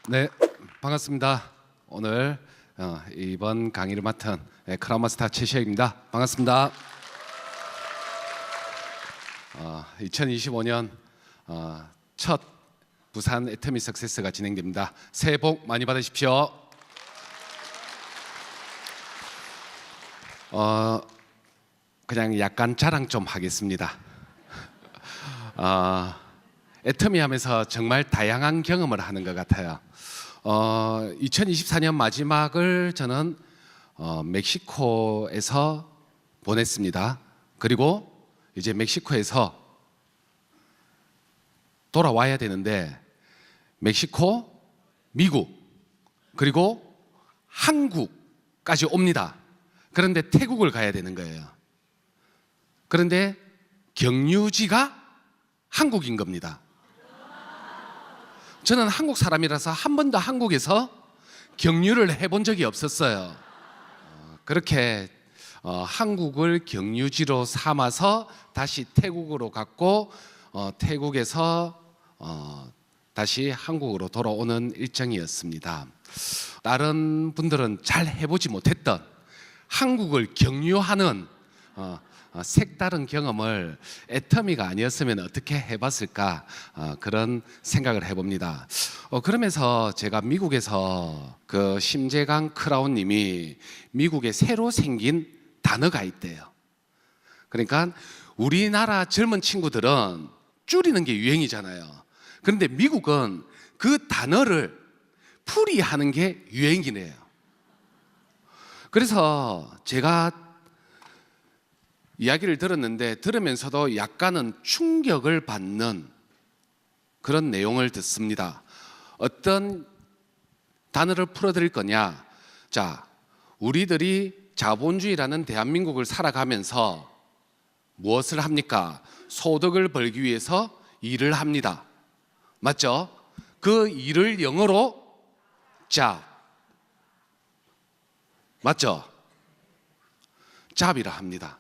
네, 반갑습니다. 오늘 이번 강의를 맡은 크라운마스터 최시혁입니다. 반갑습니다. 2025년 첫 부산 애터미 석세스가 진행됩니다. 새해 복 많이 받으십시오. 그냥 약간 자랑 좀 하겠습니다. 애터미 하면서 정말 다양한 경험을 하는 것 같아요. 2024년 마지막을 저는 멕시코에서 보냈습니다. 그리고 이제 멕시코에서 돌아와야 되는데 멕시코, 미국, 그리고 한국까지 옵니다. 그런데 태국을 가야 되는 거예요. 그런데 경유지가 한국인 겁니다. 저는 한국 사람이라서 한 번도 한국에서 경유를 해본 적이 없었어요. 그렇게 한국을 경유지로 삼아서 다시 태국으로 갔고 태국에서 다시 한국으로 돌아오는 일정이었습니다. 다른 분들은 잘 해보지 못했던 한국을 경유하는 색다른 경험을 애터미가 아니었으면 어떻게 해봤을까 그런 생각을 해봅니다. 그러면서 제가 미국에서 그 심재강 크라운님이 미국에 새로 생긴 단어가 있대요. 그러니까 우리나라 젊은 친구들은 줄이는 게 유행이잖아요. 그런데 미국은 그 단어를 풀이하는 게 유행이네요. 그래서 제가 이야기를 들었는데 들으면서도 약간은 충격을 받는 그런 내용을 듣습니다. 어떤 단어를 풀어드릴 거냐? 자, 우리들이 자본주의라는 대한민국을 살아가면서 무엇을 합니까? 소득을 벌기 위해서 일을 합니다. 맞죠? 그 일을 영어로 job. 맞죠? job이라 합니다.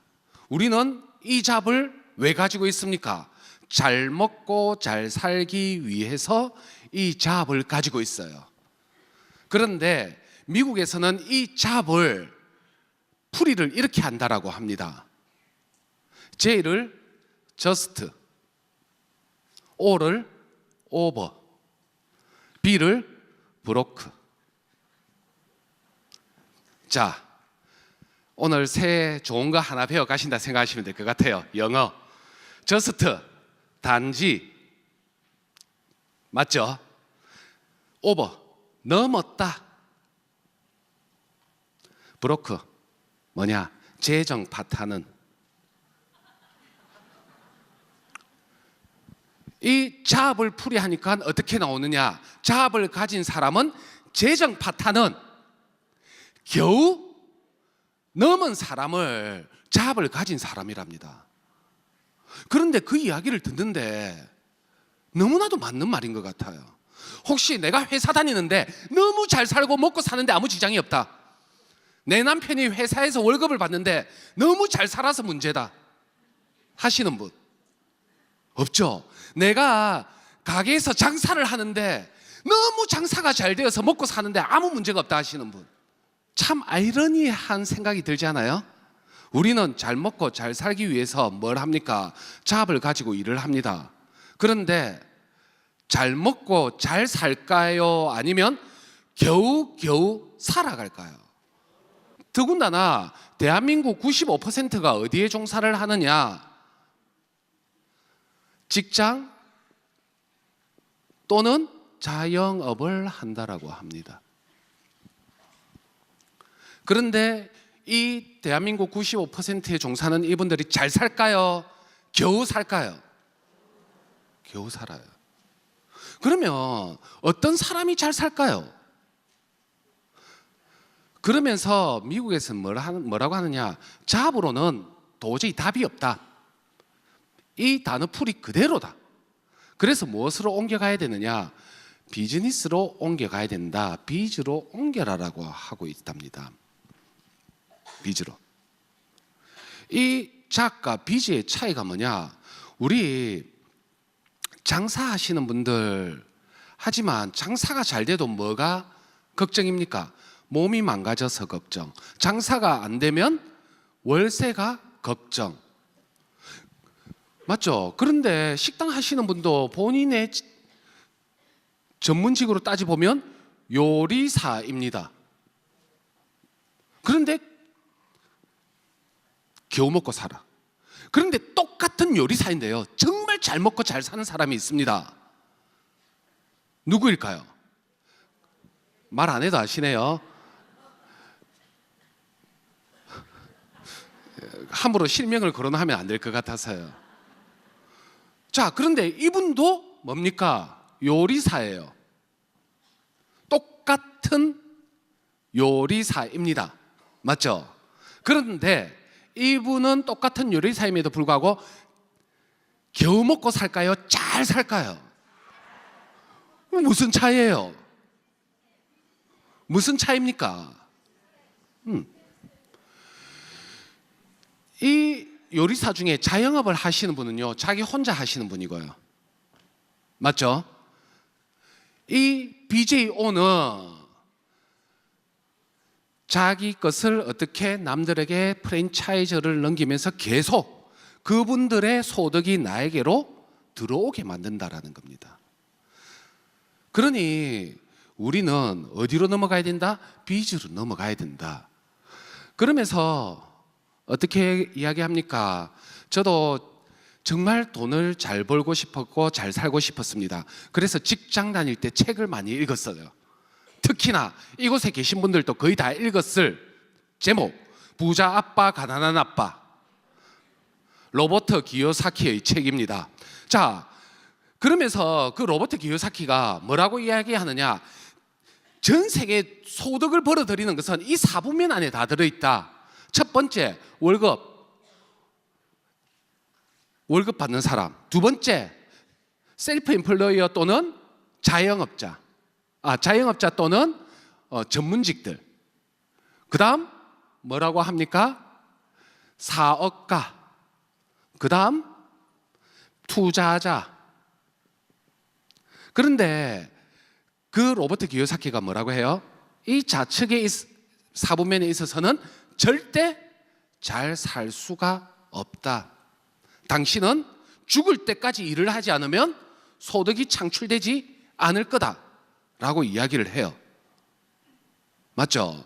우리는 이 잡을 왜 가지고 있습니까? 잘 먹고 잘 살기 위해서 이 잡을 가지고 있어요. 그런데 미국에서는 이 잡을 풀이를 이렇게 한다라고 합니다. J를 just, O를 over, B를 broke. 자, 오늘 새해 좋은 거 하나 배워 가신다 생각하시면 될 것 같아요. 영어 just, 단지, 맞죠? over, 넘었다. broke, 뭐냐? 재정 파탄은. 이 잡을 풀이하니까 어떻게 나오느냐? 잡을 가진 사람은 재정 파탄은 겨우 넘은 사람을 잡을 가진 사람이랍니다. 그런데 그 이야기를 듣는데 너무나도 맞는 말인 것 같아요. 혹시 내가 회사 다니는데 너무 잘 살고 먹고 사는데 아무 지장이 없다. 내 남편이 회사에서 월급을 받는데 너무 잘 살아서 문제다 하시는 분 없죠? 내가 가게에서 장사를 하는데 너무 장사가 잘 되어서 먹고 사는데 아무 문제가 없다 하시는 분, 참 아이러니한 생각이 들지 않아요? 우리는 잘 먹고 잘 살기 위해서 뭘 합니까? 잡을 가지고 일을 합니다. 그런데 잘 먹고 잘 살까요? 아니면 겨우겨우 살아갈까요? 더군다나 대한민국 95%가 어디에 종사를 하느냐? 직장 또는 자영업을 한다라고 합니다. 그런데 이 대한민국 95%의 종사는 이분들이 잘 살까요? 겨우 살까요? 겨우 살아요. 그러면 어떤 사람이 잘 살까요? 그러면서 미국에서는 뭐라고 하느냐? 잡으로는 도저히 답이 없다. 이 단어 풀이 그대로다. 그래서 무엇으로 옮겨가야 되느냐? 비즈니스로 옮겨가야 된다. 비즈로 옮겨라라고 하고 있답니다. 비즈로. 이 잡과 비즈의 차이가 뭐냐? 우리 장사하시는 분들 하지만 장사가 잘 돼도 뭐가 걱정입니까? 몸이 망가져서 걱정. 장사가 안 되면 월세가 걱정. 맞죠? 그런데 식당 하시는 분도 본인의 전문직으로 따져보면 요리사입니다. 그런데 겨우 먹고 살아. 그런데 똑같은 요리사인데요, 정말 잘 먹고 잘 사는 사람이 있습니다. 누구일까요? 말 안 해도 아시네요. 함부로 실명을 거론하면 안 될 것 같아서요. 자, 그런데 이분도 뭡니까? 요리사예요. 똑같은 요리사입니다. 맞죠? 그런데 이분은 똑같은 요리사임에도 불구하고 겨우 먹고 살까요? 잘 살까요? 무슨 차이예요? 무슨 차이입니까? 이 요리사 중에 자영업을 하시는 분은요, 자기 혼자 하시는 분이고요. 맞죠? 이 BJ 오는 자기 것을 어떻게 남들에게 프랜차이즈를 넘기면서 계속 그분들의 소득이 나에게로 들어오게 만든다라는 겁니다. 그러니 우리는 어디로 넘어가야 된다? 빚으로 넘어가야 된다. 그러면서 어떻게 이야기합니까? 저도 정말 돈을 잘 벌고 싶었고 잘 살고 싶었습니다. 그래서 직장 다닐 때 책을 많이 읽었어요. 특히나 이곳에 계신 분들도 거의 다 읽었을 제목, 부자 아빠 가난한 아빠, 로버트 기요사키의 책입니다. 자, 그러면서 그 로버트 기요사키가 뭐라고 이야기하느냐, 전 세계 소득을 벌어들이는 것은 이 4부면 안에 다 들어있다. 첫 번째, 월급 받는 사람. 두 번째, 셀프 임플로이어 또는 자영업자. 자영업자 또는 전문직들. 그 다음 뭐라고 합니까? 사업가. 그 다음 투자자. 그런데 그 로버트 기요사키가 뭐라고 해요? 이 좌측의 4부면에 있어서는 절대 잘 살 수가 없다. 당신은 죽을 때까지 일을 하지 않으면 소득이 창출되지 않을 거다 라고 이야기를 해요. 맞죠?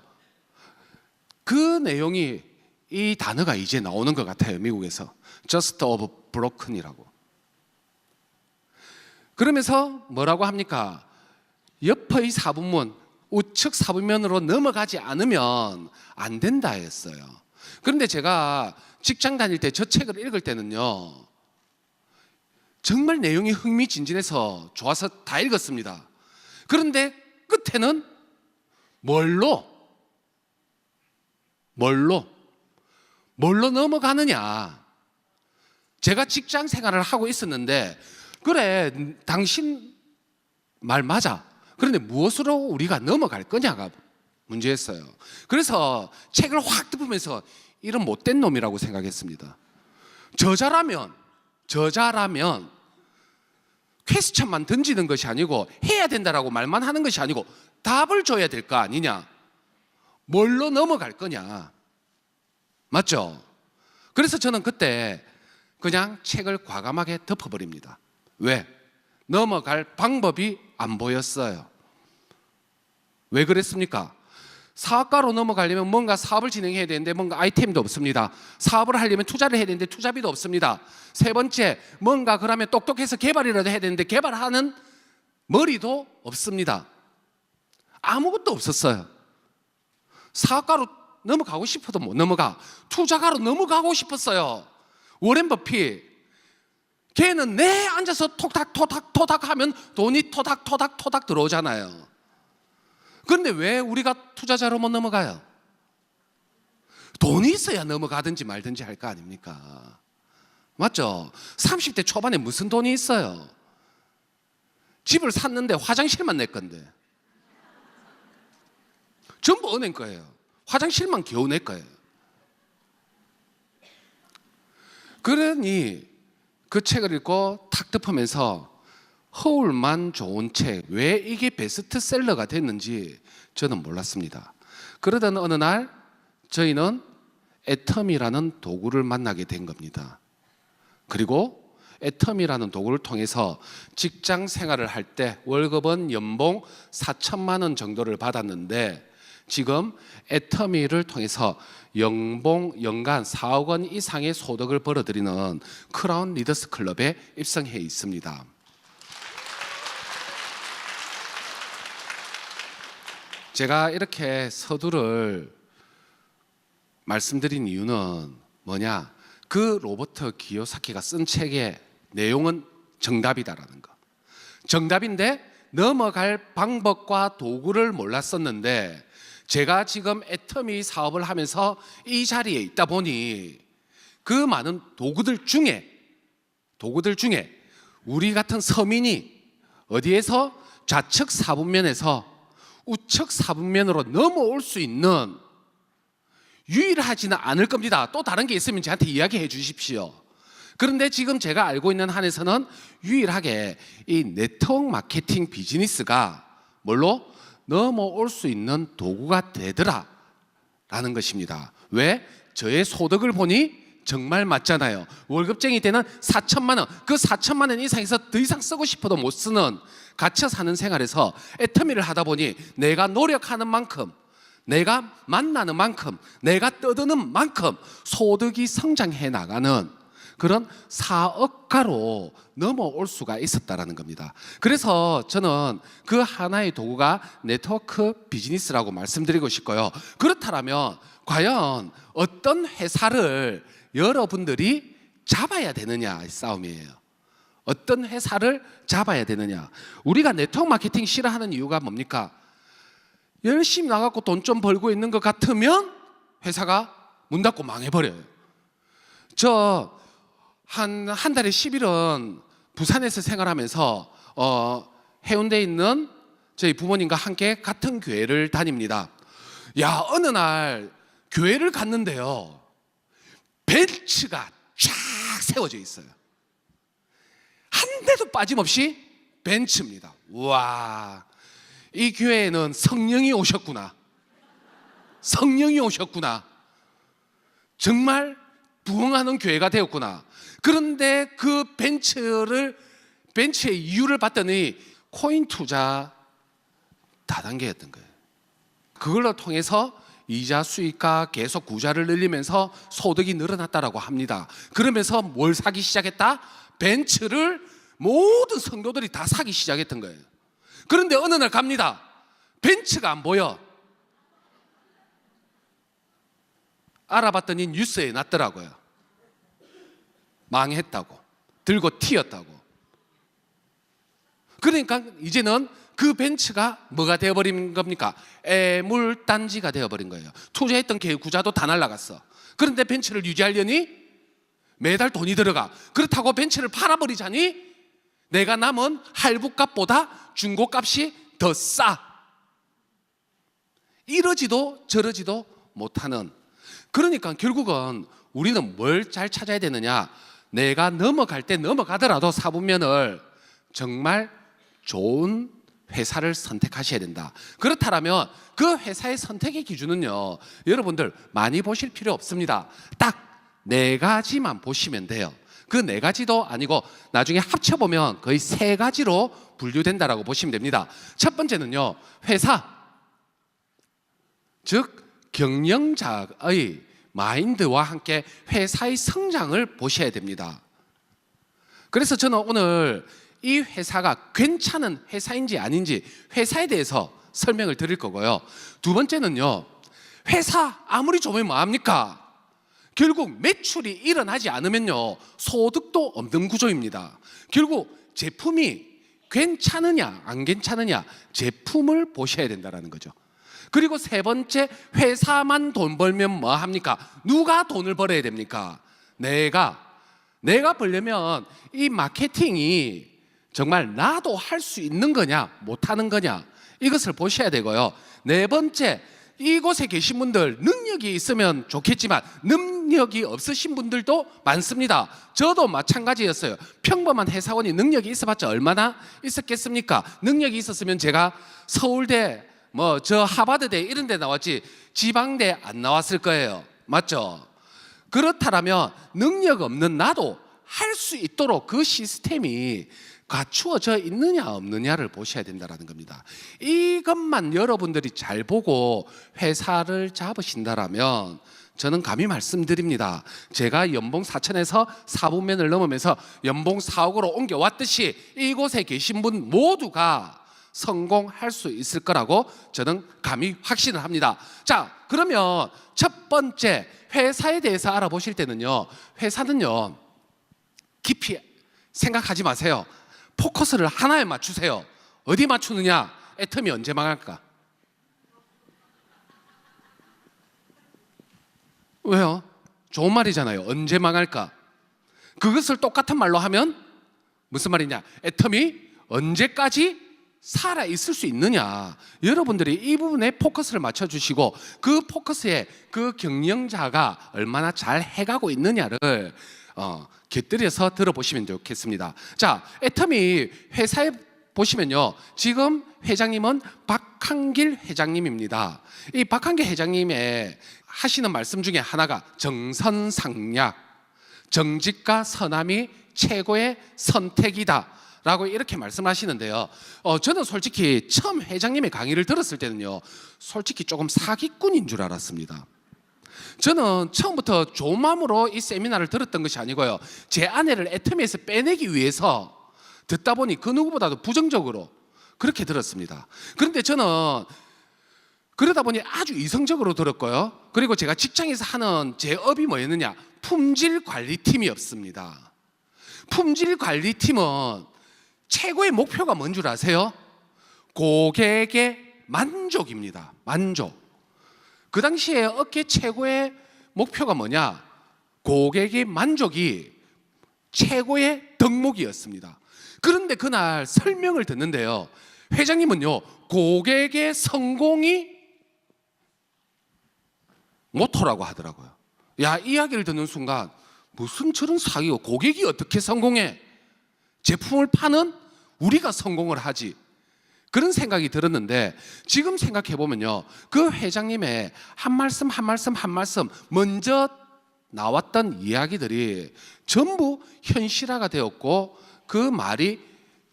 그 내용이, 이 단어가 이제 나오는 것 같아요. 미국에서 Just of Broken이라고. 그러면서 뭐라고 합니까? 옆의 4부면, 우측 4부면으로 넘어가지 않으면 안 된다 했어요. 그런데 제가 직장 다닐 때 저 책을 읽을 때는요, 정말 내용이 흥미진진해서 좋아서 다 읽었습니다. 그런데 끝에는 뭘로 넘어가느냐. 제가 직장 생활을 하고 있었는데, 그래, 당신 말 맞아. 그런데 무엇으로 우리가 넘어갈 거냐가 문제였어요. 그래서 책을 확 덮으면서 이런 못된 놈이라고 생각했습니다. 저자라면 퀘스천만 던지는 것이 아니고, 해야 된다라고 말만 하는 것이 아니고 답을 줘야 될 거 아니냐. 뭘로 넘어갈 거냐. 맞죠? 그래서 저는 그때 그냥 책을 과감하게 덮어버립니다. 왜? 넘어갈 방법이 안 보였어요. 왜 그랬습니까? 사업가로 넘어가려면 뭔가 사업을 진행해야 되는데 뭔가 아이템도 없습니다. 사업을 하려면 투자를 해야 되는데 투자비도 없습니다. 세 번째, 뭔가 그러면 똑똑해서 개발이라도 해야 되는데 개발하는 머리도 없습니다. 아무것도 없었어요. 사업가로 넘어가고 싶어도 못 넘어가. 투자가로 넘어가고 싶었어요. 워렌 버핏, 걔는 내 앉아서 토닥토닥 하면 돈이 토닥토닥 들어오잖아요. 그런데 왜 우리가 투자자로 못 넘어가요? 돈이 있어야 넘어가든지 말든지 할 거 아닙니까? 맞죠? 30대 초반에 무슨 돈이 있어요? 집을 샀는데 화장실만 내 건데 전부 은행 거예요. 화장실만 겨우 내 거예요. 그러니 그 책을 읽고 탁 덮으면서 허울만 좋은 책, 왜 이게 베스트셀러가 됐는지 저는 몰랐습니다. 그러던 어느 날 저희는 애텀이라는 도구를 만나게 된 겁니다. 그리고 애텀이라는 도구를 통해서 직장 생활을 할 때 월급은 연봉 4천만 원 정도를 받았는데 지금 애터미를 통해서 연간 4억 원 이상의 소득을 벌어들이는 크라운 리더스 클럽에 입성해 있습니다. 제가 이렇게 서두를 말씀드린 이유는 뭐냐? 그 로버트 기요사키가 쓴 책의 내용은 정답이다라는 거. 정답인데 넘어갈 방법과 도구를 몰랐었는데 제가 지금 애터미 사업을 하면서 이 자리에 있다 보니 그 많은 도구들 중에 우리 같은 서민이 어디에서 좌측 4분면에서 우측 4분면으로 넘어올 수 있는 유일하지는 않을 겁니다. 또 다른 게 있으면 저한테 이야기해 주십시오. 그런데 지금 제가 알고 있는 한에서는 유일하게 이 네트워크 마케팅 비즈니스가 뭘로 넘어올 수 있는 도구가 되더라 라는 것입니다. 왜? 저의 소득을 보니 정말 맞잖아요. 월급쟁이 때는 4천만 원, 그 4천만 원 이상에서 더 이상 쓰고 싶어도 못 쓰는 갇혀 사는 생활에서 애터미를 하다 보니 내가 노력하는 만큼, 내가 만나는 만큼, 내가 떠드는 만큼 소득이 성장해 나가는 그런 사업가로 넘어올 수가 있었다라는 겁니다. 그래서 저는 그 하나의 도구가 네트워크 비즈니스라고 말씀드리고 싶고요. 그렇다면 과연 어떤 회사를 여러분들이 잡아야 되느냐 이 싸움이에요. 어떤 회사를 잡아야 되느냐. 우리가 네트워크 마케팅 싫어하는 이유가 뭡니까? 열심히 나가고 돈 좀 벌고 있는 것 같으면 회사가 문 닫고 망해버려요. 저 한 달에 10일은 부산에서 생활하면서 해운대에 있는 저희 부모님과 함께 같은 교회를 다닙니다. 야, 어느 날 교회를 갔는데요, 벤츠가 쫙 세워져 있어요. 한 대도 빠짐없이 벤츠입니다. 우와, 이 교회에는 성령이 오셨구나. 성령이 오셨구나. 정말 부흥하는 교회가 되었구나. 그런데 그 벤츠의 이유를 봤더니 코인 투자 다단계였던 거예요. 그걸로 통해서 이자 수익과 계속 구자를 늘리면서 소득이 늘어났다라고 합니다. 그러면서 뭘 사기 시작했다? 벤츠를 모든 성도들이 다 사기 시작했던 거예요. 그런데 어느 날 갑니다. 벤츠가 안 보여. 알아봤더니 뉴스에 났더라고요. 망했다고, 들고 튀었다고. 그러니까 이제는 그 벤츠가 뭐가 되어버린 겁니까? 애물단지가 되어버린 거예요. 투자했던 구자도 다 날라갔어. 그런데 벤츠를 유지하려니 매달 돈이 들어가. 그렇다고 벤츠를 팔아버리자니 내가 남은 할부값보다 중고값이 더 싸. 이러지도 저러지도 못하는. 그러니까 결국은 우리는 뭘 잘 찾아야 되느냐? 내가 넘어갈 때 넘어가더라도 4분면을 정말 좋은 회사를 선택하셔야 된다. 그렇다면 그 회사의 선택의 기준은요, 여러분들 많이 보실 필요 없습니다. 딱 네 가지만 보시면 돼요. 그 네 가지도 아니고 나중에 합쳐보면 거의 세 가지로 분류된다라고 보시면 됩니다. 첫 번째는요, 회사, 즉 경영자의 마인드와 함께 회사의 성장을 보셔야 됩니다. 그래서 저는 오늘 이 회사가 괜찮은 회사인지 아닌지 회사에 대해서 설명을 드릴 거고요. 두 번째는요, 회사 아무리 좋으면 뭐합니까? 결국 매출이 일어나지 않으면요, 소득도 없는 구조입니다. 결국 제품이 괜찮으냐 안 괜찮으냐, 제품을 보셔야 된다는 거죠. 그리고 세 번째, 회사만 돈 벌면 뭐 합니까? 누가 돈을 벌어야 됩니까? 내가 벌려면 이 마케팅이 정말 나도 할 수 있는 거냐 못 하는 거냐, 이것을 보셔야 되고요. 네 번째, 이곳에 계신 분들 능력이 있으면 좋겠지만 능력이 없으신 분들도 많습니다. 저도 마찬가지였어요. 평범한 회사원이 능력이 있어봤자 얼마나 있었겠습니까? 능력이 있었으면 제가 서울대 저 하버드대 이런 데 나왔지 지방대 안 나왔을 거예요. 맞죠? 그렇다면 능력 없는 나도 할 수 있도록 그 시스템이 갖추어져 있느냐 없느냐를 보셔야 된다는 겁니다. 이것만 여러분들이 잘 보고 회사를 잡으신다라면 저는 감히 말씀드립니다. 제가 연봉 4천에서 4분면을 넘으면서 연봉 4억으로 옮겨왔듯이 이곳에 계신 분 모두가 성공할 수 있을 거라고 저는 감히 확신을 합니다. 자, 그러면 첫 번째 회사에 대해서 알아보실 때는요, 회사는요 깊이 생각하지 마세요. 포커스를 하나에 맞추세요. 어디 맞추느냐? 애텀이 언제 망할까? 왜요? 좋은 말이잖아요. 언제 망할까? 그것을 똑같은 말로 하면 무슨 말이냐? 애텀이 언제까지 살아 있을 수 있느냐? 여러분들이 이 부분에 포커스를 맞춰주시고 그 포커스에 그 경영자가 얼마나 잘 해가고 있느냐를 곁들여서 들어보시면 좋겠습니다. 자, 애터미 회사에 보시면요, 지금 회장님은 박한길 회장님입니다. 이 박한길 회장님의 하시는 말씀 중에 하나가 정선상략, 정직과 선함이 최고의 선택이다 라고 이렇게 말씀하시는데요, 저는 솔직히 처음 회장님의 강의를 들었을 때는요, 솔직히 조금 사기꾼인 줄 알았습니다. 저는 처음부터 좋은 마음으로 이 세미나를 들었던 것이 아니고요, 제 아내를 애터미에서 빼내기 위해서 듣다 보니 그 누구보다도 부정적으로 그렇게 들었습니다. 그런데 저는 그러다 보니 아주 이성적으로 들었고요, 그리고 제가 직장에서 하는 제 업이 뭐였느냐, 품질관리팀이었습니다. 품질관리팀은 최고의 목표가 뭔 줄 아세요? 고객의 만족입니다. 만족. 그 당시에 업계 최고의 목표가 뭐냐? 고객의 만족이 최고의 덕목이었습니다. 그런데 그날 설명을 듣는데요, 회장님은요, 고객의 성공이 모토라고 하더라고요. 야, 이야기를 듣는 순간 무슨 저런 사기고, 고객이 어떻게 성공해? 제품을 파는 우리가 성공을 하지. 그런 생각이 들었는데, 지금 생각해 보면요, 그 회장님의 한 말씀 한 말씀 한 말씀 먼저 나왔던 이야기들이 전부 현실화가 되었고 그 말이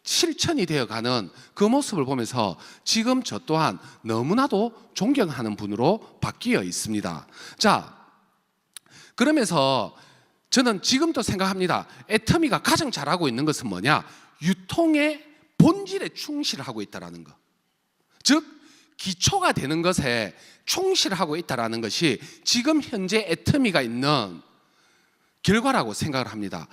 실천이 되어가는 그 모습을 보면서 지금 저 또한 너무나도 존경하는 분으로 바뀌어 있습니다. 자, 그러면서 저는 지금도 생각합니다. 애터미가 가장 잘하고 있는 것은 뭐냐? 유통의 본질에 충실하고 있다는 것. 즉 기초가 되는 것에 충실하고 있다는 것이 지금 현재 애터미가 있는 결과라고 생각을 합니다.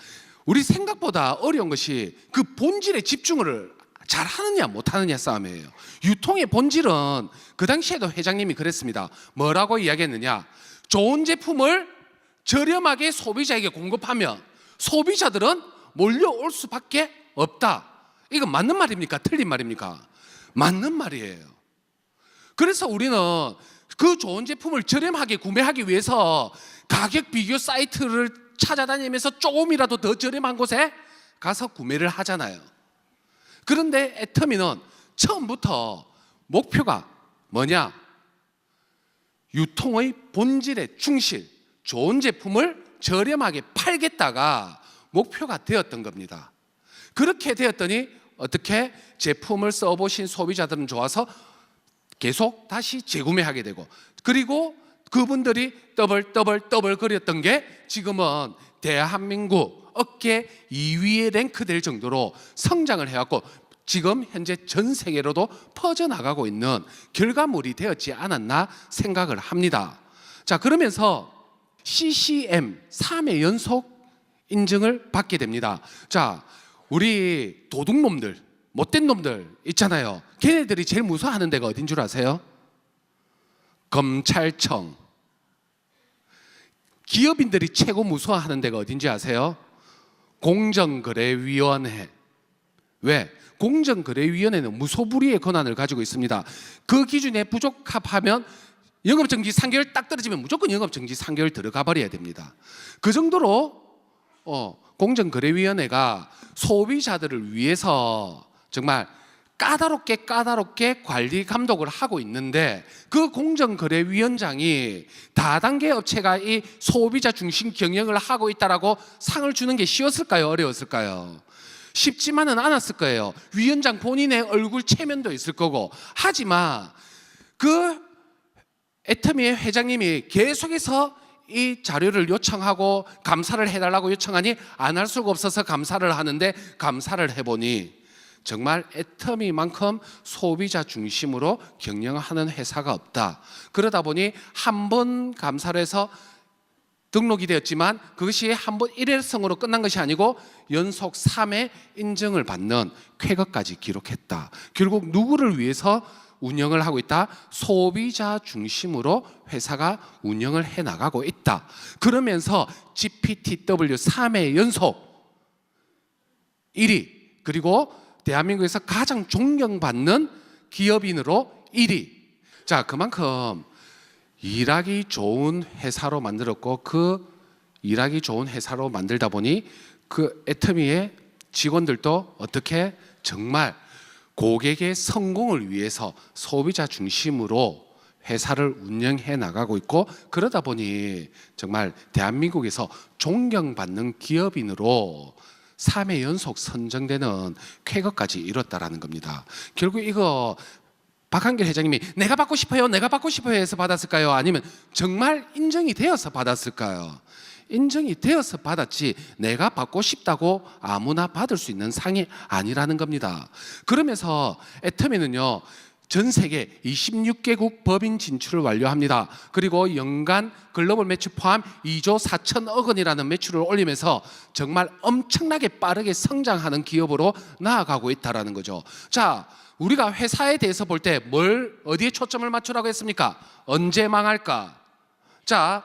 우리 생각보다 어려운 것이 그 본질에 집중을 잘하느냐 못하느냐 싸움이에요. 유통의 본질은 그 당시에도 회장님이 그랬습니다. 뭐라고 이야기했느냐? 좋은 제품을 저렴하게 소비자에게 공급하면 소비자들은 몰려올 수밖에 없다. 이거 맞는 말입니까? 틀린 말입니까? 맞는 말이에요. 그래서 우리는 그 좋은 제품을 저렴하게 구매하기 위해서 가격 비교 사이트를 찾아다니면서 조금이라도 더 저렴한 곳에 가서 구매를 하잖아요. 그런데 애터미는 처음부터 목표가 뭐냐? 유통의 본질에 충실, 좋은 제품을 저렴하게 팔겠다가 목표가 되었던 겁니다. 그렇게 되었더니 어떻게 제품을 써보신 소비자들은 좋아서 계속 다시 재구매하게 되고, 그리고 그분들이 더블 거렸던 게 지금은 대한민국 업계 2위에 랭크될 정도로 성장을 해왔고 지금 현재 전 세계로도 퍼져나가고 있는 결과물이 되었지 않았나 생각을 합니다. 자, 그러면서 CCM 3회 연속 인증을 받게 됩니다. 자, 우리 도둑놈들, 못된 놈들 있잖아요. 걔네들이 제일 무서워하는 데가 어딘 줄 아세요? 검찰청. 기업인들이 최고 무서워하는 데가 어딘지 아세요? 공정거래위원회. 왜? 공정거래위원회는 무소불위의 권한을 가지고 있습니다. 그 기준에 부적합하면 영업정지 3개월 딱 떨어지면 무조건 영업정지 3개월 들어가 버려야 됩니다. 그 정도로 공정거래위원회가 소비자들을 위해서 정말 까다롭게 관리 감독을 하고 있는데, 그 공정거래위원장이 다단계 업체가 이 소비자 중심 경영을 하고 있다라고 상을 주는 게 쉬웠을까요? 어려웠을까요? 쉽지만은 않았을 거예요. 위원장 본인의 얼굴 체면도 있을 거고. 하지만 그 애터미의 회장님이 계속해서 이 자료를 요청하고 감사를 해달라고 요청하니 안 할 수가 없어서 감사를 하는데, 감사를 해보니 정말 애터미만큼 소비자 중심으로 경영하는 회사가 없다. 그러다 보니 한 번 감사를 해서 등록이 되었지만 그것이 한 번 일회성으로 끝난 것이 아니고 연속 3회 인증을 받는 쾌거까지 기록했다. 결국 누구를 위해서 운영을 하고 있다? 소비자 중심으로 회사가 운영을 해나가고 있다. 그러면서 GPTW 3회 연속 1위, 그리고 대한민국에서 가장 존경받는 기업인으로 1위. 자, 그만큼 일하기 좋은 회사로 만들었고, 그 일하기 좋은 회사로 만들다 보니 그 애터미의 직원들도 어떻게 정말 고객의 성공을 위해서 소비자 중심으로 회사를 운영해 나가고 있고, 그러다 보니 정말 대한민국에서 존경받는 기업인으로 3회 연속 선정되는 쾌거까지 이뤘다라는 겁니다. 결국 이거 박한길 회장님이 내가 받고 싶어요 해서 받았을까요? 아니면 정말 인정이 되어서 받았을까요? 인정이 되어서 받았지 내가 받고 싶다고 아무나 받을 수 있는 상이 아니라는 겁니다. 그러면서 애터미는요, 전 세계 26개국 법인 진출을 완료합니다. 그리고 연간 글로벌 매출 포함 2조 4천억 원이라는 매출을 올리면서 정말 엄청나게 빠르게 성장하는 기업으로 나아가고 있다는 거죠. 자, 우리가 회사에 대해서 볼 때 어디에 초점을 맞추라고 했습니까? 언제 망할까? 자,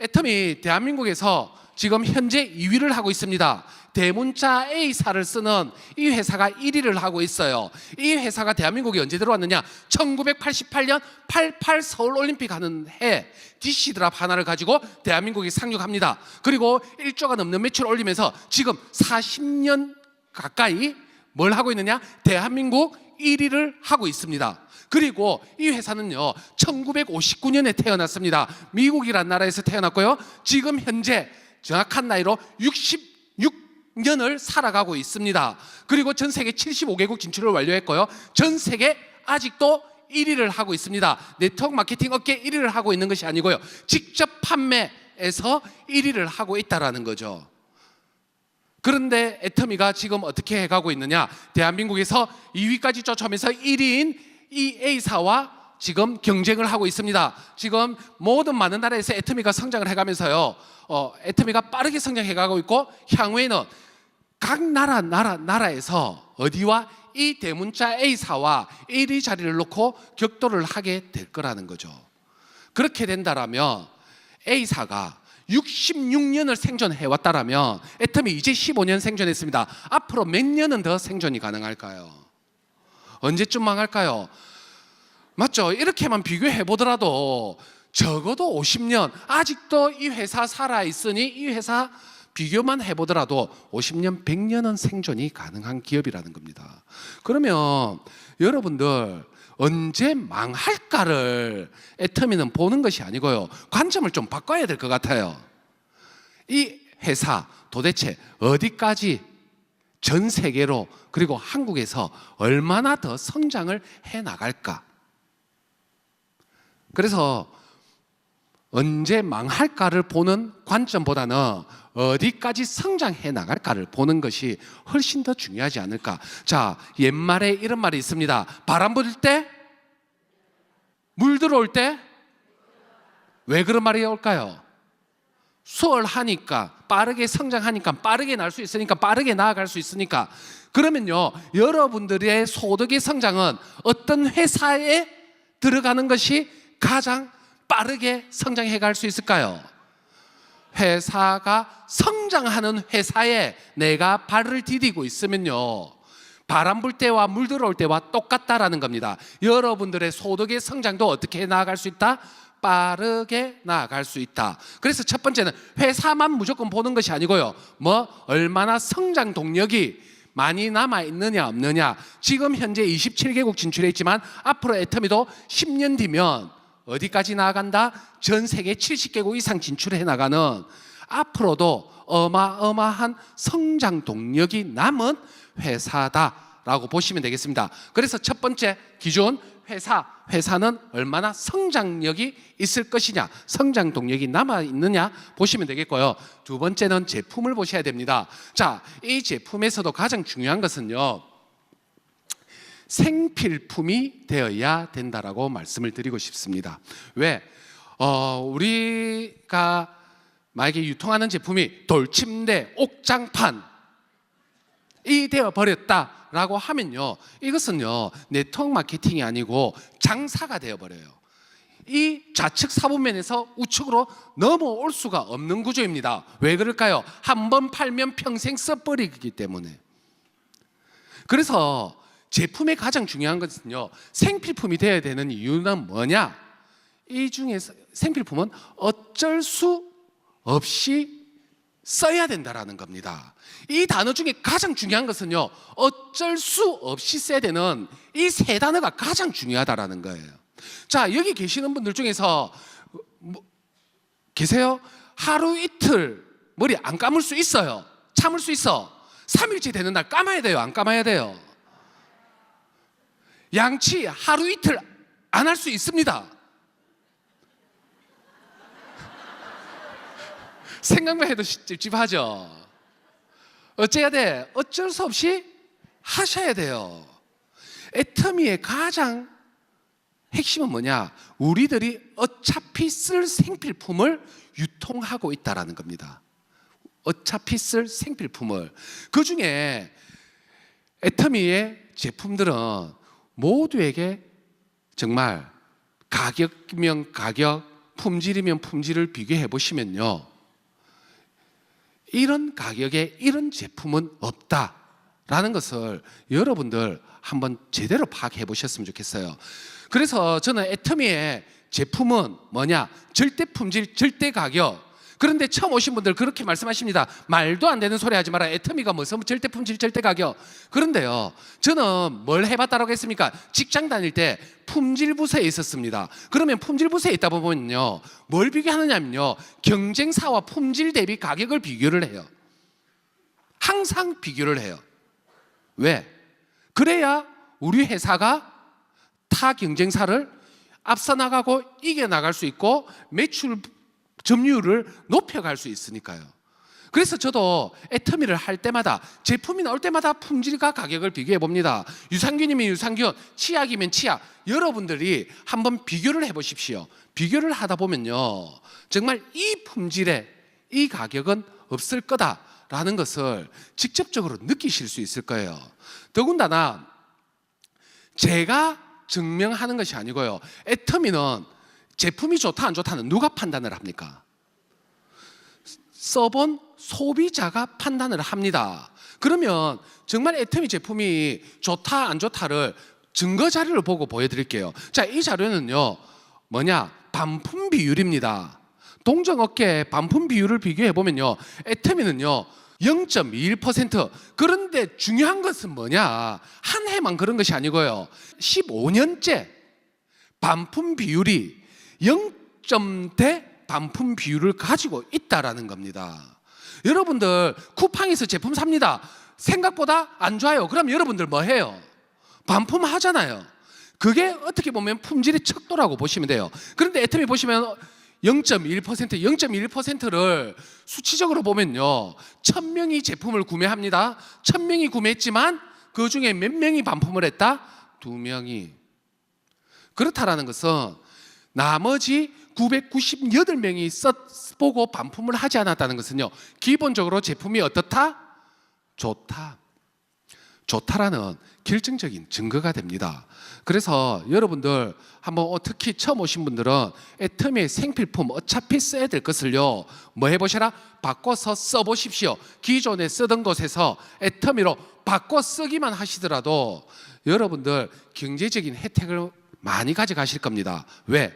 애터미 대한민국에서 지금 현재 2위를 하고 있습니다. 대문자 A사를 쓰는 이 회사가 1위를 하고 있어요. 이 회사가 대한민국에 언제 들어왔느냐? 1988년 88 서울올림픽 하는 해 DC드랍 하나를 가지고 대한민국에 상륙합니다. 그리고 1조가 넘는 매출을 올리면서 지금 40년 가까이 뭘 하고 있느냐? 대한민국 1위를 하고 있습니다. 그리고 이 회사는요, 1959년에 태어났습니다. 미국이란 나라에서 태어났고요, 지금 현재 정확한 나이로 66년을 살아가고 있습니다. 그리고 전 세계 75개국 진출을 완료했고요, 전 세계 아직도 1위를 하고 있습니다. 네트워크 마케팅 업계 1위를 하고 있는 것이 아니고요, 직접 판매에서 1위를 하고 있다는 거죠. 그런데 애터미가 지금 어떻게 해가고 있느냐? 대한민국에서 2위까지 쫓아오면서 1위인 이 A사와 지금 경쟁을 하고 있습니다. 지금 모든 많은 나라에서 애터미가 성장을 해가면서요, 애터미가 빠르게 성장해가고 있고, 향후에는 각 나라에서 어디와 이 대문자 A사와 1위 자리를 놓고 격돌을 하게 될 거라는 거죠. 그렇게 된다라면 A사가 66년을 생존해왔다라면 애터미 이제 15년 생존했습니다. 앞으로 몇 년은 더 생존이 가능할까요? 언제쯤 망할까요? 맞죠? 이렇게만 비교해 보더라도 적어도 50년, 아직도 이 회사 살아있으니 이 회사 비교만 해보더라도 50년, 100년은 생존이 가능한 기업이라는 겁니다. 그러면 여러분들 언제 망할까를 애터미는 보는 것이 아니고요, 관점을 좀 바꿔야 될 것 같아요. 이 회사 도대체 어디까지 전 세계로, 그리고 한국에서 얼마나 더 성장을 해 나갈까? 그래서 언제 망할까를 보는 관점보다는 어디까지 성장해 나갈까를 보는 것이 훨씬 더 중요하지 않을까. 자, 옛말에 이런 말이 있습니다. 바람 불 때, 물 들어올 때. 왜 그런 말이 올까요? 수월하니까, 빠르게 성장하니까, 빠르게 날 수 있으니까, 빠르게 나아갈 수 있으니까. 그러면요, 여러분들의 소득의 성장은 어떤 회사에 들어가는 것이 가장 빠르게 성장해 갈 수 있을까요? 회사가 성장하는 회사에 내가 발을 디디고 있으면요, 바람 불 때와 물 들어올 때와 똑같다라는 겁니다. 여러분들의 소득의 성장도 어떻게 나아갈 수 있다? 빠르게 나아갈 수 있다. 그래서 첫 번째는 회사만 무조건 보는 것이 아니고요, 얼마나 성장 동력이 많이 남아있느냐 없느냐. 지금 현재 27개국 진출해 있지만 앞으로 애터미도 10년 뒤면 어디까지 나아간다? 전 세계 70개국 이상 진출해 나가는, 앞으로도 어마어마한 성장 동력이 남은 회사다라고 보시면 되겠습니다. 그래서 첫 번째 기준, 회사는 얼마나 성장력이 있을 것이냐, 성장 동력이 남아있느냐 보시면 되겠고요. 두 번째는 제품을 보셔야 됩니다. 자, 이 제품에서도 가장 중요한 것은요, 생필품이 되어야 된다라고 말씀을 드리고 싶습니다. 왜? 우리가 만약에 유통하는 제품이 돌침대, 옥장판 이 되어 버렸다라고 하면요, 이것은요 네트워크 마케팅이 아니고 장사가 되어 버려요. 이 좌측 사분면에서 우측으로 넘어올 수가 없는 구조입니다. 왜 그럴까요? 한번 팔면 평생 써버리기 때문에. 그래서 제품의 가장 중요한 것은요, 생필품이 되어야 되는 이유는 뭐냐? 이 중에서 생필품은 어쩔 수 없이 써야 된다라는 겁니다. 이 단어 중에 가장 중요한 것은요, 어쩔 수 없이 써야 되는 이 세 단어가 가장 중요하다라는 거예요. 자, 여기 계시는 분들 중에서 계세요? 하루 이틀 머리 안 감을 수 있어요. 참을 수 있어. 3일째 되는 날 감아야 돼요, 안 감아야 돼요? 양치 하루 이틀 안 할 수 있습니다. 생각만 해도 찝찝하죠. 어째야 돼? 어쩔 수 없이 하셔야 돼요. 애터미의 가장 핵심은 뭐냐? 우리들이 어차피 쓸 생필품을 유통하고 있다라는 겁니다. 어차피 쓸 생필품을. 그 중에 애터미의 제품들은 모두에게 정말 가격이면 가격, 품질이면 품질을 비교해 보시면요, 이런 가격에 이런 제품은 없다라는 것을 여러분들 한번 제대로 파악해 보셨으면 좋겠어요. 그래서 저는 애터미의 제품은 뭐냐? 절대 품질, 절대 가격. 그런데 처음 오신 분들 그렇게 말씀하십니다. 말도 안 되는 소리 하지 마라. 애터미가 무슨 절대 품질, 절대 가격. 그런데요, 저는 뭘 해봤다라고 했습니까? 직장 다닐 때 품질 부서에 있었습니다. 그러면 품질 부서에 있다 보면요, 뭘 비교하느냐면요, 경쟁사와 품질 대비 가격을 비교를 해요. 항상 비교를 해요. 왜? 그래야 우리 회사가 타 경쟁사를 앞서 나가고 이겨 나갈 수 있고 매출 점유율을 높여갈 수 있으니까요. 그래서 저도 애터미를 할 때마다, 제품이 나올 때마다 품질과 가격을 비교해 봅니다. 유산균이면 유산균, 치약이면 치약. 여러분들이 한번 비교를 해보십시오. 비교를 하다 보면요, 정말 이 품질에 이 가격은 없을 거다라는 것을 직접적으로 느끼실 수 있을 거예요. 더군다나 제가 증명하는 것이 아니고요, 애터미는 제품이 좋다 안 좋다는 누가 판단을 합니까? 써본 소비자가 판단을 합니다. 그러면 정말 애터미 제품이 좋다 안 좋다를 증거 자료를 보고 보여드릴게요. 자, 이 자료는요, 뭐냐? 반품 비율입니다. 동종업계 반품 비율을 비교해 보면요, 애터미는요 0.21%. 그런데 중요한 것은 뭐냐? 한 해만 그런 것이 아니고요, 15년째 반품 비율이 0점대 반품 비율을 가지고 있다라는 겁니다. 여러분들 쿠팡에서 제품 삽니다. 생각보다 안 좋아요. 그럼 여러분들 뭐 해요? 반품하잖아요. 그게 어떻게 보면 품질의 척도라고 보시면 돼요. 그런데 애터미 보시면 0.1%를 수치적으로 보면요, 1000명이 제품을 구매합니다. 1000명이 구매했지만 그 중에 몇 명이 반품을 했다? 2명이. 그렇다라는 것은 나머지 998명이 보고 반품을 하지 않았다는 것은요, 기본적으로 제품이 어떻다? 좋다. 좋다라는 결정적인 증거가 됩니다. 그래서 여러분들 한번 특히 처음 오신 분들은 애터미의 생필품 어차피 써야 될 것을요, 뭐 해보셔라? 바꿔서 써보십시오. 기존에 쓰던 곳에서 애터미로 바꿔 쓰기만 하시더라도 여러분들 경제적인 혜택을 많이 가져가실 겁니다. 왜?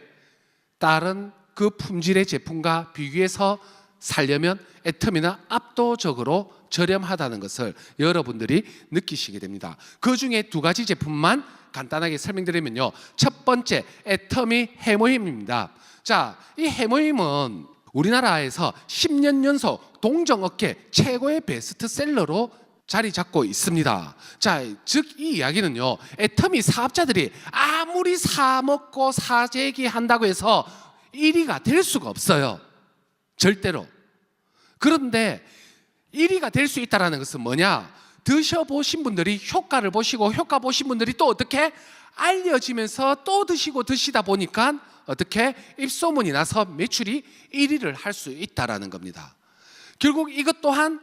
다른 그 품질의 제품과 비교해서 살려면 애터미는 압도적으로 저렴하다는 것을 여러분들이 느끼시게 됩니다. 그 중에 두 가지 제품만 간단하게 설명드리면요. 첫 번째, 애터미 해모임입니다. 자, 이 해모임은 우리나라에서 10년 연속 동정업계 최고의 베스트셀러로 자리 잡고 있습니다. 자, 즉 이 이야기는요, 애터미 사업자들이 아무리 사먹고 사재기 한다고 해서 1위가 될 수가 없어요. 절대로. 그런데 1위가 될 수 있다는 것은 뭐냐? 드셔보신 분들이 효과를 보시고 효과 보신 분들이 또 어떻게 알려지면서 또 드시고 드시다 보니까 어떻게 입소문이 나서 매출이 1위를 할 수 있다는 겁니다. 결국 이것 또한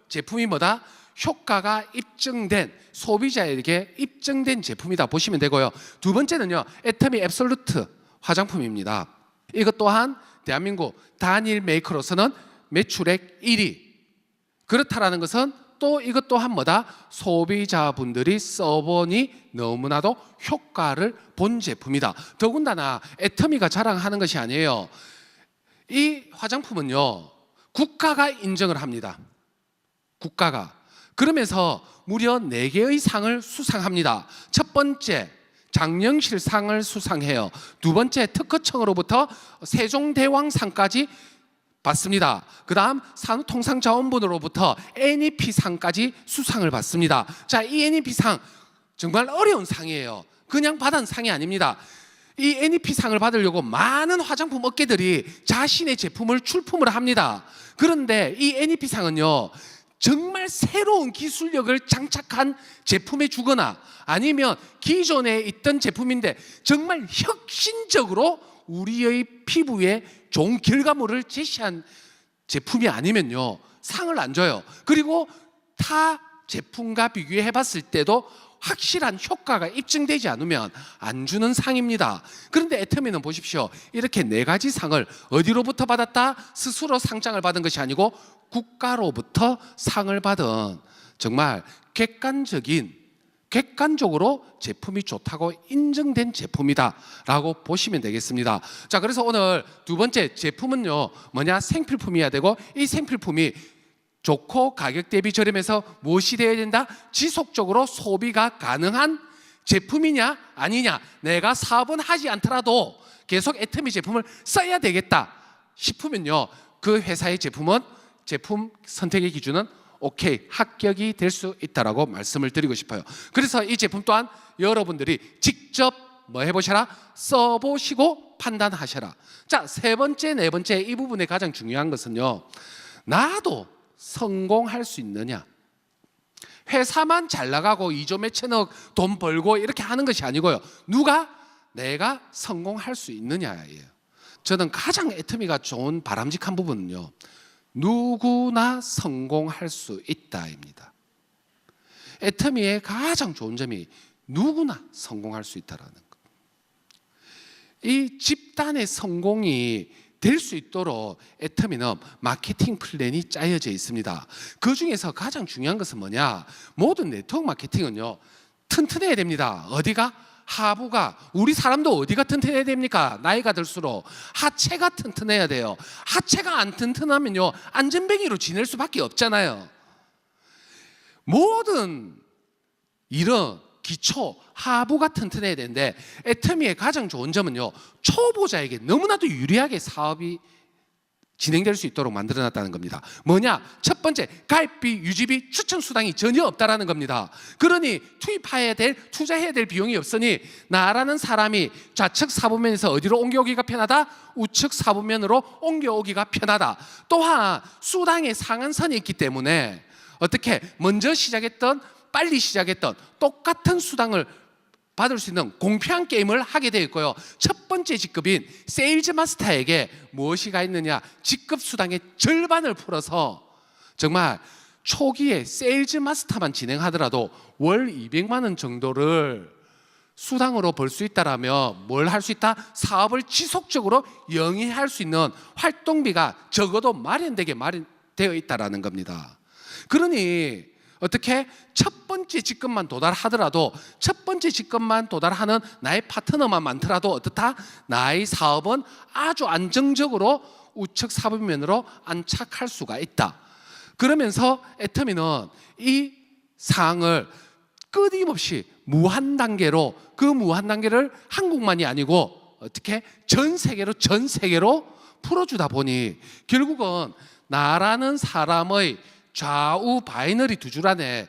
제품이 뭐다? 효과가 입증된, 소비자에게 입증된 제품이다 보시면 되고요. 두 번째는요, 애터미 앱솔루트 화장품입니다. 이것 또한 대한민국 단일 메이커로서는 매출액 1위. 그렇다라는 것은 또 이것 또한 뭐다? 소비자분들이 써보니 너무나도 효과를 본 제품이다. 더군다나 애터미가 자랑하는 것이 아니에요. 이 화장품은요, 국가가 인정을 합니다. 국가가. 그러면서 무려 4개의 상을 수상합니다. 첫 번째, 장영실상을 수상해요. 두 번째, 특허청으로부터 세종대왕상까지 받습니다. 그 다음 산후통상자원부로부터 NEP상까지 수상을 받습니다. 자, 이 NEP상 정말 어려운 상이에요. 그냥 받은 상이 아닙니다. 이 NEP상을 받으려고 많은 화장품 업계들이 자신의 제품을 출품을 합니다. 그런데 이 NEP상은요, 정말 새로운 기술력을 장착한 제품에 주거나 아니면 기존에 있던 제품인데 정말 혁신적으로 우리의 피부에 좋은 결과물을 제시한 제품이 아니면요, 상을 안 줘요. 그리고 타 제품과 비교해 봤을 때도 확실한 효과가 입증되지 않으면 안 주는 상입니다. 그런데 애터미는 보십시오. 이렇게 4가지 상을 어디로부터 받았다? 스스로 상장을 받은 것이 아니고 국가로부터 상을 받은 정말 객관적으로 제품이 좋다고 인정된 제품이다라고 보시면 되겠습니다. 자, 그래서 오늘 두 번째 제품은요, 뭐냐? 생필품이어야 되고, 이 생필품이 좋고 가격 대비 저렴해서 무엇이 되어야 된다? 지속적으로 소비가 가능한 제품이냐 아니냐. 내가 사업은 하지 않더라도 계속 애터미 제품을 써야 되겠다 싶으면요, 그 회사의 제품 선택의 기준은 오케이, 합격이 될 수 있다라고 말씀을 드리고 싶어요. 그래서 이 제품 또한 여러분들이 직접 뭐 해보셔라? 써보시고 판단하셔라. 자, 세 번째, 네 번째 이 부분에 가장 중요한 것은요, 나도 성공할 수 있느냐. 회사만 잘 나가고 2조 몇천억 돈 벌고 이렇게 하는 것이 아니고요, 내가 성공할 수 있느냐예요. 저는 가장 애터미가 좋은 바람직한 부분은요, 누구나 성공할 수 있다입니다. 애터미의 가장 좋은 점이 누구나 성공할 수 있다라는 것. 이 집단의 성공이 될 수 있도록 애터미는 마케팅 플랜이 짜여져 있습니다. 그 중에서 가장 중요한 것은 뭐냐? 모든 네트워크 마케팅은요, 튼튼해야 됩니다. 어디가? 하부가. 우리 사람도 어디가 튼튼해야 됩니까? 나이가 들수록 하체가 튼튼해야 돼요. 하체가 안 튼튼하면요, 안전뱅이로 지낼 수밖에 없잖아요. 모든 이런 기초 하부가 튼튼해야 되는데, 애터미의 가장 좋은 점은요, 초보자에게 너무나도 유리하게 사업이 진행될 수 있도록 만들어놨다는 겁니다. 뭐냐? 첫 번째, 가입비, 유지비, 추천 수당이 전혀 없다라는 겁니다. 그러니 투자해야 될 비용이 없으니 나라는 사람이 좌측 사부면에서 어디로 옮겨오기가 편하다? 우측 사부면으로 옮겨오기가 편하다. 또한 수당의 상한선이 있기 때문에 어떻게 먼저 시작했던 빨리 시작했던 똑같은 수당을 받을 수 있는 공평한 게임을 하게 되어 있고요. 첫 번째 직급인 세일즈 마스터에게 무엇이 가 있느냐? 직급 수당의 절반을 풀어서 정말 초기에 세일즈 마스터만 진행하더라도 월 200만 원 정도를 수당으로 벌 수 있다라면 뭘 할 수 있다? 사업을 지속적으로 영위할 수 있는 활동비가 적어도 마련되어 있다라는 겁니다. 그러니 어떻게 첫 번째 직급만 도달하더라도 첫 번째 직급만 도달하는 나의 파트너만 많더라도 어떻다? 나의 사업은 아주 안정적으로 우측 사분면으로 안착할 수가 있다. 그러면서 애터미는 이 사항을 끊임없이 무한 단계로 그 무한 단계를 한국만이 아니고 어떻게 전 세계로 풀어주다 보니 결국은 나라는 사람의 좌우 바이너리 두 줄 안에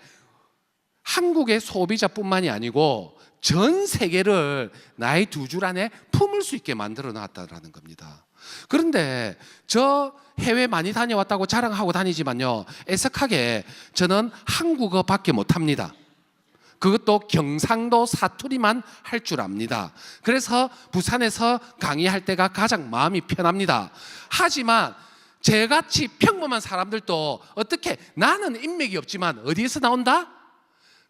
한국의 소비자뿐만이 아니고 전 세계를 나의 두 줄 안에 품을 수 있게 만들어 놨다라는 겁니다. 그런데 저 해외 많이 다녀왔다고 자랑하고 다니지만요, 애석하게 저는 한국어밖에 못합니다. 그것도 경상도 사투리만 할 줄 압니다. 그래서 부산에서 강의할 때가 가장 마음이 편합니다. 하지만 저같이 평범한 사람들도 어떻게 나는 인맥이 없지만 어디에서 나온다?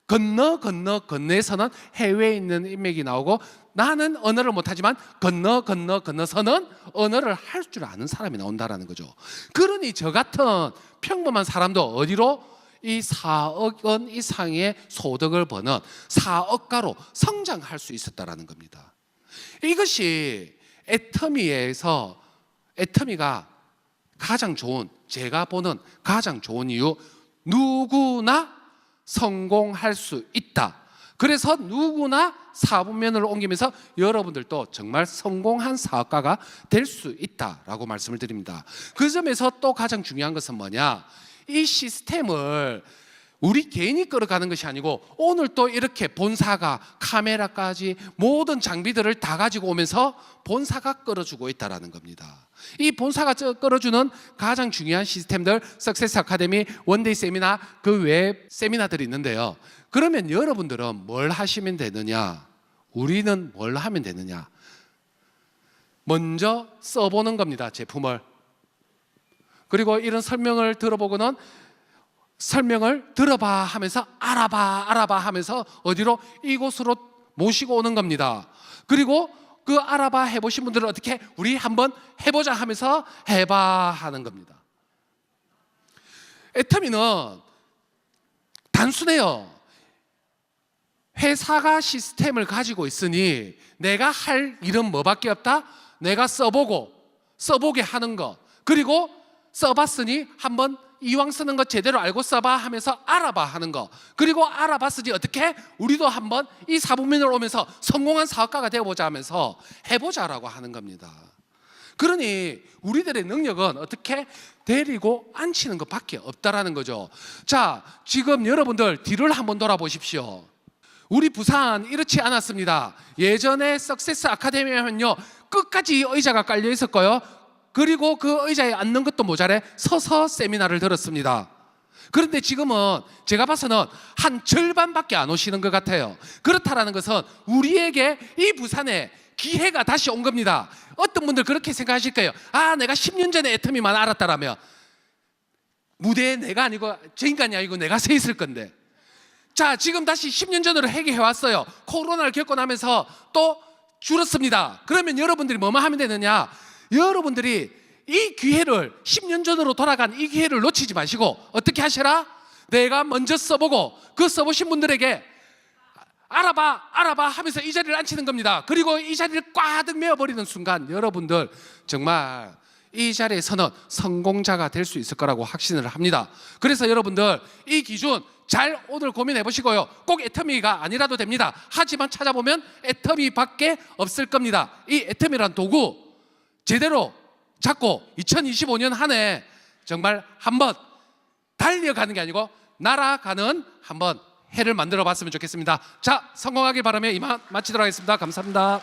건너에서는 해외에 있는 인맥이 나오고 나는 언어를 못하지만 건너서는 언어를 할 줄 아는 사람이 나온다라는 거죠. 그러니 저 같은 평범한 사람도 어디로? 이 4억 원 이상의 소득을 버는 사업가로 성장할 수 있었다라는 겁니다. 이것이 애터미가 가장 좋은, 제가 보는 가장 좋은 이유, 누구나 성공할 수 있다. 그래서 누구나 사분면을 옮기면서 여러분들도 정말 성공한 사업가가 될 수 있다라고 말씀을 드립니다. 그 점에서 또 가장 중요한 것은 뭐냐? 이 시스템을 우리 개인이 끌어가는 것이 아니고 오늘 또 이렇게 본사가 카메라까지 모든 장비들을 다 가지고 오면서 본사가 끌어주고 있다는 겁니다. 이 본사가 끌어주는 가장 중요한 시스템들, 석세스 아카데미, 원데이 세미나, 그 외 세미나들이 있는데요. 그러면 여러분들은 뭘 하시면 되느냐? 우리는 뭘 하면 되느냐? 먼저 써보는 겁니다, 제품을. 그리고 이런 설명을 들어보고는 설명을 들어봐 하면서 알아봐 하면서 어디로? 이곳으로 모시고 오는 겁니다. 그리고 그 알아봐 해보신 분들은 어떻게? 우리 한번 해보자 하면서 해봐 하는 겁니다. 애터미는 단순해요. 회사가 시스템을 가지고 있으니 내가 할 일은 뭐밖에 없다? 내가 써보게 하는 거, 그리고 써봤으니 한번 이왕 쓰는 거 제대로 알고 써봐 하면서 알아봐 하는 거, 그리고 알아봤으니 어떻게? 우리도 한번 이 사분면을 오면서 성공한 사업가가 되어보자 하면서 해보자라고 하는 겁니다. 그러니 우리들의 능력은 어떻게? 데리고 앉히는 것밖에 없다라는 거죠. 자, 지금 여러분들 뒤를 한번 돌아보십시오. 우리 부산 이렇지 않았습니다. 예전에 석세스 아카데미 하면요, 끝까지 의자가 깔려 있었고요, 그리고 그 의자에 앉는 것도 모자래 서서 세미나를 들었습니다. 그런데 지금은 제가 봐서는 한 절반밖에 안 오시는 것 같아요. 그렇다라는 것은 우리에게 이 부산에 기회가 다시 온 겁니다. 어떤 분들 그렇게 생각하실 거예요. 아, 내가 10년 전에 애터미만 알았다라면 무대에 내가 아니고 저 인간이 아니고 내가 서 있을 건데, 자, 지금 다시 10년 전으로 회귀해 왔어요. 코로나를 겪고 나면서 또 줄었습니다. 그러면 여러분들이 뭐만 하면 되느냐? 여러분들이 이 기회를, 10년 전으로 돌아간 이 기회를 놓치지 마시고 어떻게 하시라? 내가 먼저 써보고 그 써보신 분들에게 알아봐 하면서 이 자리를 앉히는 겁니다. 그리고 이 자리를 꽉 메워버리는 순간 여러분들 정말 이 자리에서는 성공자가 될 수 있을 거라고 확신을 합니다. 그래서 여러분들 이 기준 잘 오늘 고민해 보시고요. 꼭 애터미가 아니라도 됩니다. 하지만 찾아보면 애터미밖에 없을 겁니다. 이 애터미란 도구 제대로 잡고 2025년 한 해 정말 한번 달려가는 게 아니고 날아가는 한번 해를 만들어 봤으면 좋겠습니다. 자, 성공하길 바라며 이만 마치도록 하겠습니다. 감사합니다.